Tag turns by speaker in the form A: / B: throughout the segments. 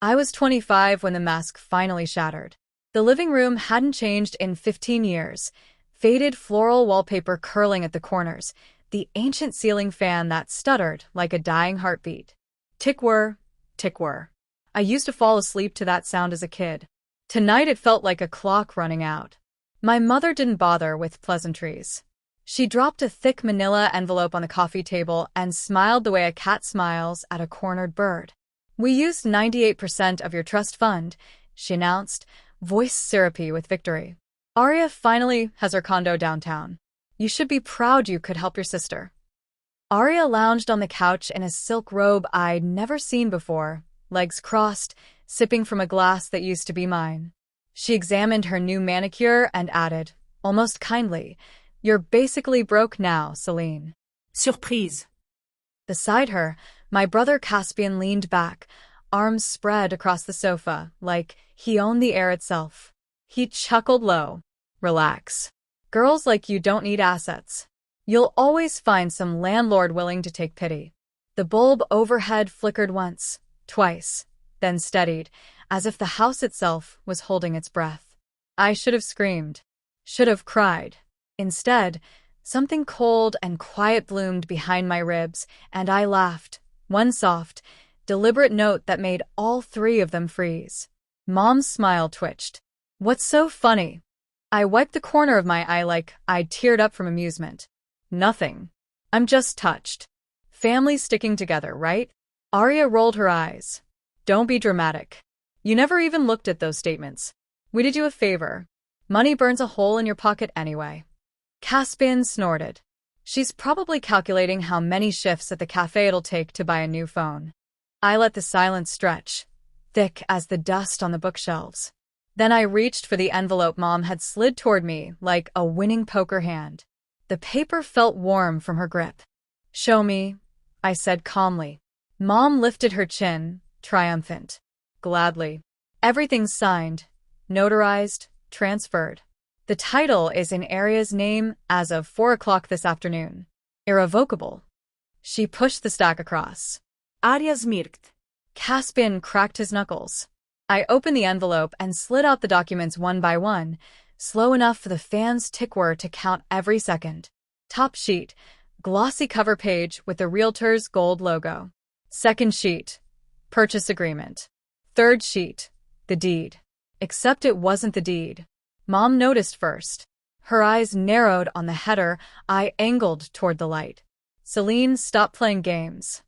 A: I was 25 when the mask finally shattered. The living room hadn't changed in 15 years. Faded floral wallpaper curling at the corners, the ancient ceiling fan that stuttered like a dying heartbeat. Tick-whir, tick-whir. I used to fall asleep to that sound as a kid. Tonight it felt like a clock running out. My mother didn't bother with pleasantries. She dropped a thick manila envelope on the coffee table and smiled the way a cat smiles at a cornered bird. "We used 98% of your trust fund," she announced, voice syrupy with victory. "Arya finally has her condo downtown. You should be proud you could help your sister." Arya lounged on the couch in a silk robe I'd never seen before, legs crossed, sipping from a glass that used to be mine. She examined her new manicure and added, almost kindly, "You're basically broke now, Celine."
B: Surprise.
A: Beside her, my brother Caspian leaned back, arms spread across the sofa, like he owned the air itself. He chuckled low. "Relax. Girls like you don't need assets. You'll always find some landlord willing to take pity." The bulb overhead flickered once, twice, then steadied, as if the house itself was holding its breath. I should have screamed. Should have cried. Instead, something cold and quiet bloomed behind my ribs, and I laughed, one soft, deliberate note that made all three of them freeze. Mom's smile twitched. "What's so funny?" I wiped the corner of my eye like I'd teared up from amusement. "Nothing. I'm just touched. Families sticking together, right?" Arya rolled her eyes. "Don't be dramatic. You never even looked at those statements. We did you a favor. Money burns a hole in your pocket anyway." Caspian snorted. "She's probably calculating how many shifts at the cafe it'll take to buy a new phone." I let the silence stretch, thick as the dust on the bookshelves. Then I reached for the envelope Mom had slid toward me like a winning poker hand. The paper felt warm from her grip. "Show me," I said calmly. Mom lifted her chin, triumphant. "Gladly. Everything's signed, notarized, transferred. The title is in Arya's name as of 4 o'clock this afternoon. Irrevocable." She pushed the stack across.
B: Arya smirked.
A: Caspian cracked his knuckles. I opened the envelope and slid out the documents one by one, slow enough for the fan's tick-whir to count every second. Top sheet, glossy cover page with the realtor's gold logo. Second sheet, purchase agreement. Third sheet, the deed. Except it wasn't the deed. Mom noticed first. Her eyes narrowed on the header. I angled toward the light. "Celine, stop playing games."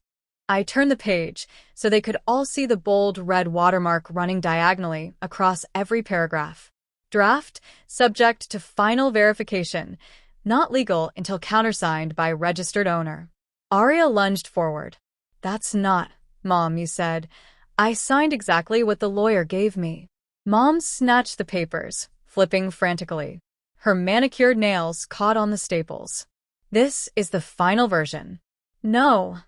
A: I turned the page so they could all see the bold red watermark running diagonally across every paragraph. Draft, subject to final verification, not legal until countersigned by registered owner. Arya lunged forward. "That's not, Mom, you said. I signed exactly what the lawyer gave me." Mom snatched the papers, flipping frantically. Her manicured nails caught on the staples. "This is the final version." "No,"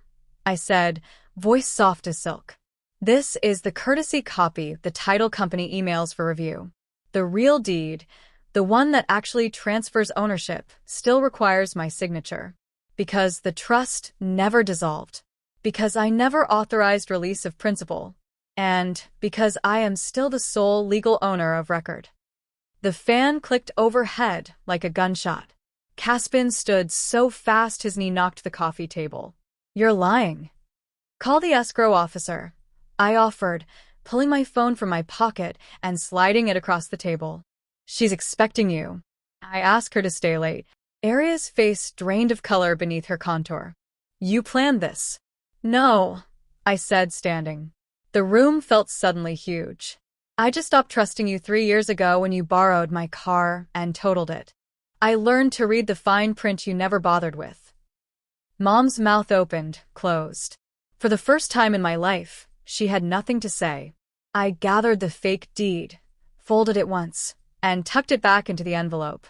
A: I said, voice soft as silk. "This is the courtesy copy the title company emails for review. The real deed, the one that actually transfers ownership, still requires my signature. Because the trust never dissolved. Because I never authorized release of principal. And because I am still the sole legal owner of record." The fan clicked overhead like a gunshot. Caspian stood so fast his knee knocked the coffee table. "You're lying." "Call the escrow officer," I offered, pulling my phone from my pocket and sliding it across the table. "She's expecting you." I asked her to stay late. Arya's face drained of color beneath her contour. "You planned this." "No," I said, standing. The room felt suddenly huge. "I just stopped trusting you 3 years ago when you borrowed my car and totaled it. I learned to read the fine print you never bothered with." Mom's mouth opened, closed. For the first time in my life, she had nothing to say. I gathered the fake deed, folded it once, and tucked it back into the envelope.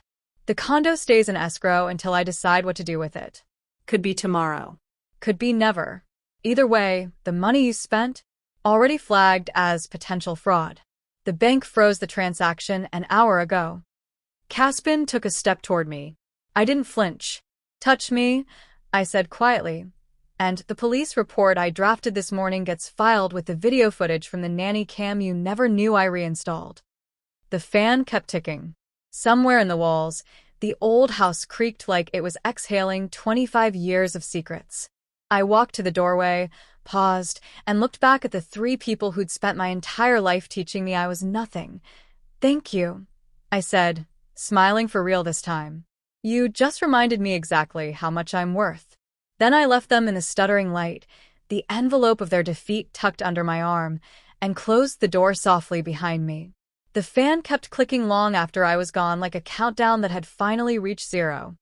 A: "The condo stays in escrow until I decide what to do with it."
B: Could be tomorrow.
A: Could be never. Either way, the money you spent, already flagged as potential fraud. The bank froze the transaction an hour ago. Caspian took a step toward me. I didn't flinch. "Touch me," I said quietly, And the police report I drafted this morning gets filed with the video footage from the nanny cam you never knew I reinstalled. The fan kept ticking. Somewhere in the walls, the old house creaked like it was exhaling 25 years of secrets. I walked to the doorway, paused, and looked back at the 3 people who'd spent my entire life teaching me I was nothing. "Thank you," I said, smiling for real this time. "You just reminded me exactly how much I'm worth." Then I left them in the stuttering light, the envelope of their defeat tucked under my arm, and closed the door softly behind me. The fan kept clicking long after I was gone, like a countdown that had finally reached 0.